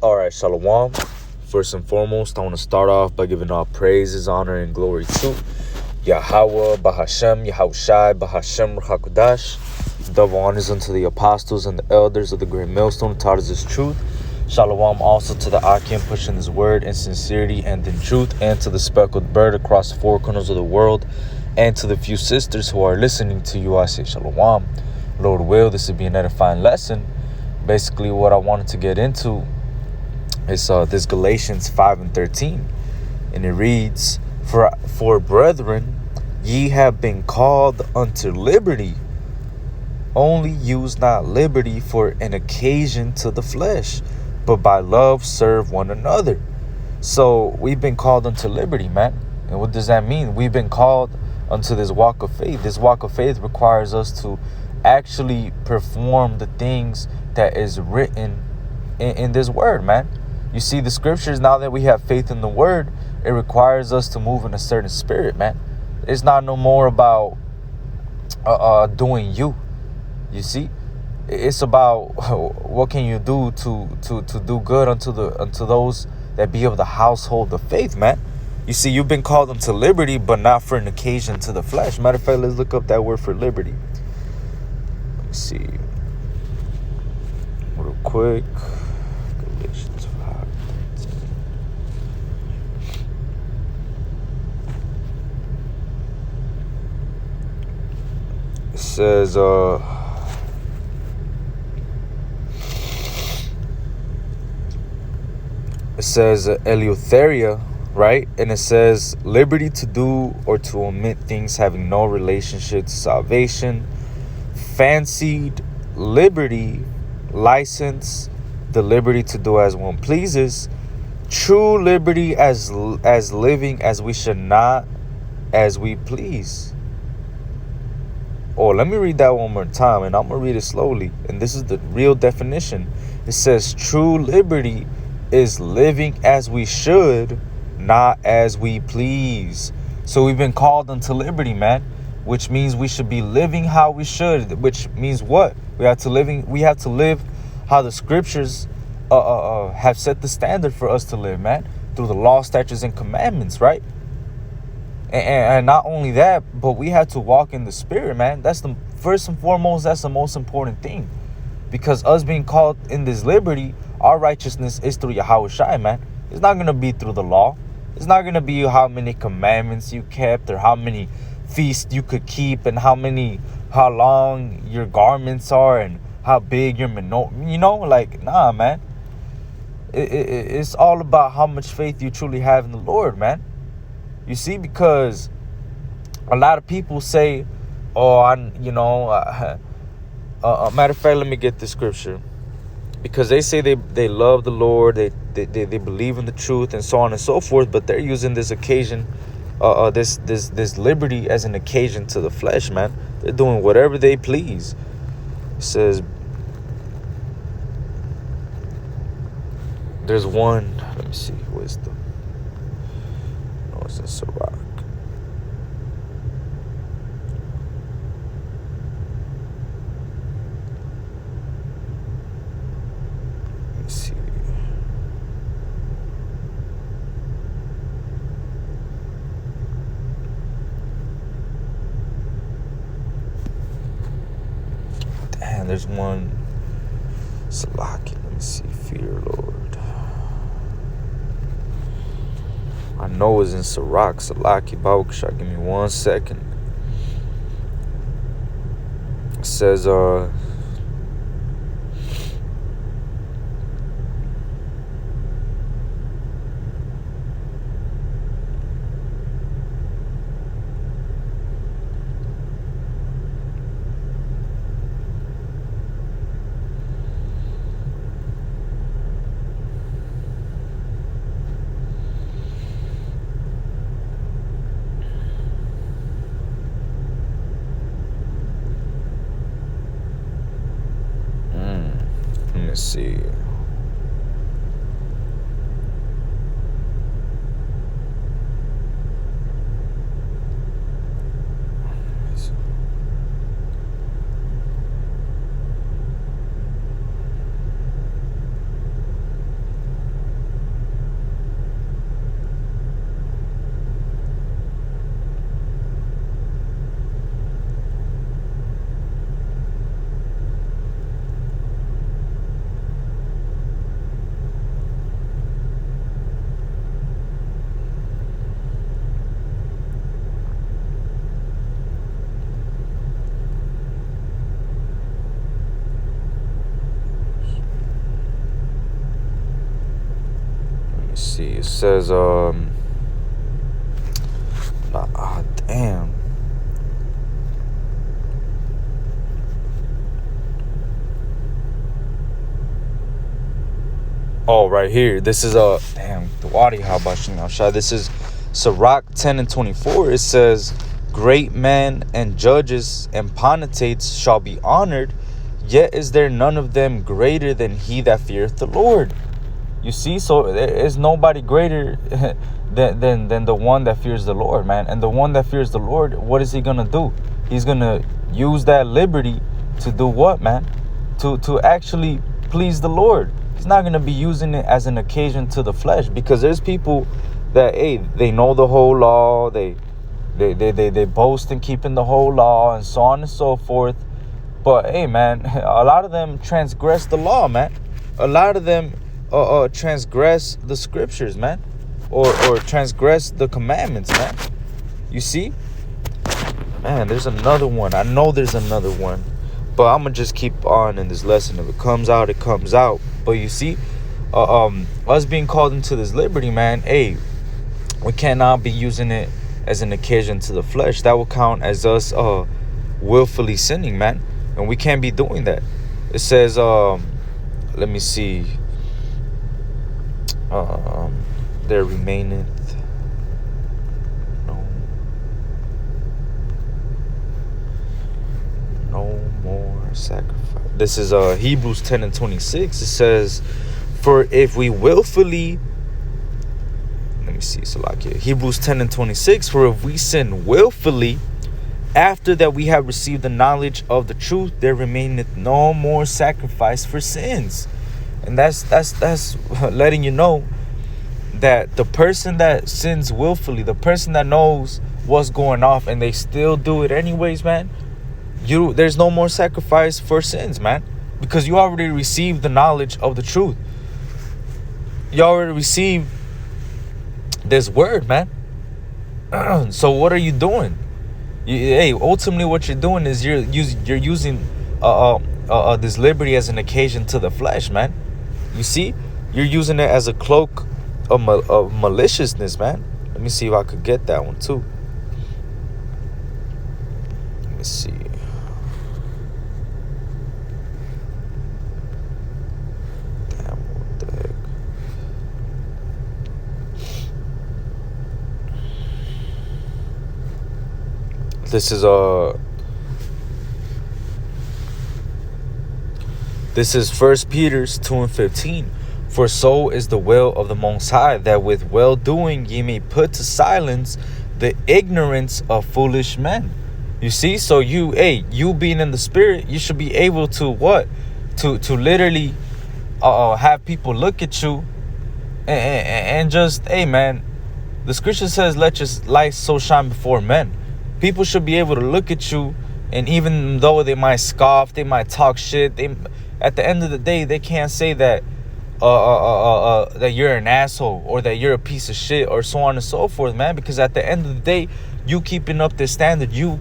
All right, Shalom. First and foremost, I want to start off by giving all praises, honor, and glory to Yahweh, Bahashem, Yahushai, Bahashem, Hakudash. Double honors unto the apostles and the elders of the great millstone who taught us this truth. Shalom also to the Akim pushing his word in sincerity and in truth, and to the speckled bird across the four corners of the world, and to the few sisters who are listening to you. I say Shalom. Lord will, this would be an edifying lesson. Basically, what I wanted to get into is this Galatians 5:13, and it reads, For brethren, ye have been called unto liberty. Only use not liberty for an occasion to the flesh, but by love serve one another. So we've been called unto liberty, man. And what does that mean? We've been called unto this walk of faith. This walk of faith requires us to actually perform the things that is written in this word, man. You see, the scriptures, now that we have faith in the word, it requires us to move in a certain spirit, man. It's not no more about doing you. You see, it's about what can you do to do good unto those that be of the household of faith, man. You see, you've been called unto liberty, but not for an occasion to the flesh. Matter of fact, let's look up that word for liberty. Let me see real quick. Galatians 5:13. It says Eleutheria, right? And it says liberty to do or to omit things having no relationship to salvation. Fancied liberty, license, the liberty to do as one pleases. True liberty as living as we should not as we please. Oh, let me read that one more time, and I'm going to read it slowly. And this is the real definition. It says true liberty is living as we should, not as we please. So we've been called unto liberty, man, which means we should be living how we should, which means what? We have to live how the scriptures have set the standard for us to live, man, through the law, statutes, and commandments, right? And not only that, but we have to walk in the spirit, man. That's the first and foremost, that's the most important thing. Because us being called in this liberty, our righteousness is through Yahushai, man. It's not going to be through the law. It's not going to be how many commandments you kept or how many feasts you could keep and how long your garments are and how big your menorah, like, nah, man. It's all about how much faith you truly have in the Lord, man. You see, because a lot of people say, matter of fact, let me get the scripture. Because they say they love the Lord, they believe in the truth and so on and so forth, but they're using this occasion, this liberty as an occasion to the flesh, man. They're doing whatever they please. It says, there's one, let me see, wisdom. No, it's in Sirach. Let me see. Damn, there's one. Salaki, let me see. Fear, Lord. I know it's in Sirach, Salaki, Bawksha. Give me 1 second. It says, let's see. see. It says, damn. Oh, right here. This is damn, the Wadi Habashim. This is Sirach 10 and 24. It says, great men and judges and pontiffs shall be honored, yet is there none of them greater than he that feareth the Lord. You see, so there is nobody greater than the one that fears the Lord, man. And the one that fears the Lord, what is he gonna do? He's gonna use that liberty to do what, man? To actually please the Lord. He's not gonna be using it as an occasion to the flesh, because there's people that, hey, they know the whole law, they boast in keeping the whole law and so on and so forth. But hey, man, a lot of them transgress the law, man. A lot of them transgress the scriptures, man, or transgress the commandments, man. You see, man, there's another one. I know there's another one, but I'm gonna just keep on in this lesson. If it comes out, it comes out. But you see, us being called into this liberty, man, hey, we cannot be using it as an occasion to the flesh. That will count as us willfully sinning, man, and we can't be doing that. It says, let me see. There remaineth no more sacrifice. This is Hebrews 10 and 26. It says, for if we willfully, let me see, so like here, Hebrews 10 and 26, for if we sin willfully, after that we have received the knowledge of the truth, there remaineth no more sacrifice for sins. And that's letting you know that the person that sins willfully, the person that knows what's going off and they still do it anyways, man, there's no more sacrifice for sins, man, because you already received the knowledge of the truth. You already received this word, man. So what are you doing? Hey, ultimately what you're doing is you're using this liberty as an occasion to the flesh, man. You see, you're using it as a cloak of maliciousness, man. Let me see if I could get that one too. Let me see. Damn, what the heck? This is 1 Peter 2 and 15. For so is the will of the Most High, that with well-doing ye may put to silence the ignorance of foolish men. You see, so you being in the spirit, you should be able to what? To literally have people look at you and just, hey, man, the scripture says, let your light so shine before men. People should be able to look at you, and even though they might scoff, they might talk shit, at the end of the day, they can't say that that you're an asshole or that you're a piece of shit or so on and so forth, man. Because at the end of the day, you keeping up this standard, you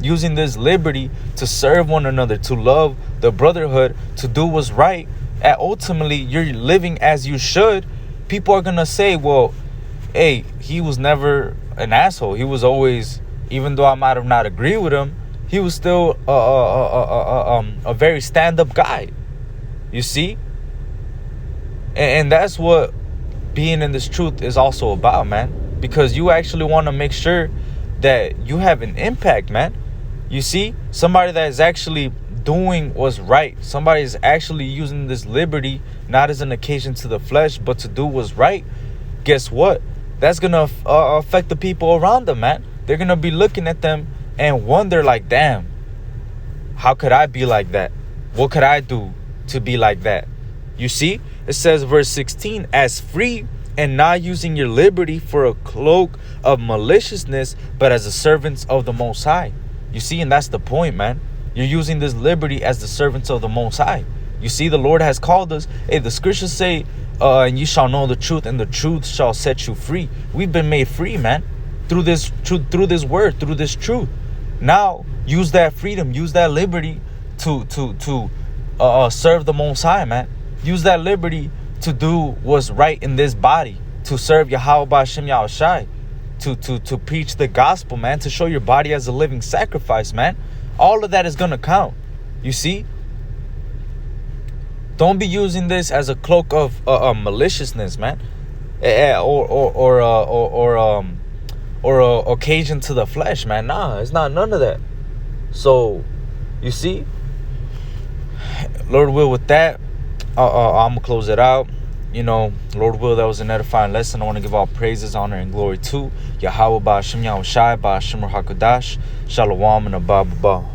using this liberty to serve one another, to love the brotherhood, to do what's right, and ultimately you're living as you should. People are gonna say, well, hey, he was never an asshole. He was always, even though I might have not agreed with him, he was still a very stand-up guy. You see? And that's what being in this truth is also about, man. Because you actually want to make sure that you have an impact, man. You see? Somebody that is actually doing what's right. Somebody is actually using this liberty not as an occasion to the flesh, but to do what's right. Guess what? That's going to affect the people around them, man. They're going to be looking at them and wonder like, damn, how could I be like that? What could I do to be like that? You see? It says, verse 16, as free and not using your liberty for a cloak of maliciousness, but as the servants of the Most High. You see, and that's the point, man. You're using this liberty as the servants of the Most High. You see, the Lord has called us. Hey, the scriptures say, and you shall know the truth, and the truth shall set you free. We've been made free, man, through this truth, through this word, through this truth. Now, use that freedom, use that liberty to serve the Most High, man. Use that liberty to do what's right in this body, to serve Yahweh Ba'Shem Yahushai, to preach the gospel, man, to show your body as a living sacrifice, man. All of that is gonna count. You see? Don't be using this as a cloak of maliciousness, man, or occasion to the flesh, man. Nah, it's not none of that. So, you see, Lord will, with that, I'm gonna close it out. You know, Lord will, that was an edifying lesson. I want to give all praises, honor, and glory to Yahweh Ba'Shem Yahushai, Ba'Shem Ruach HaKodesh, Shalom, and Abba.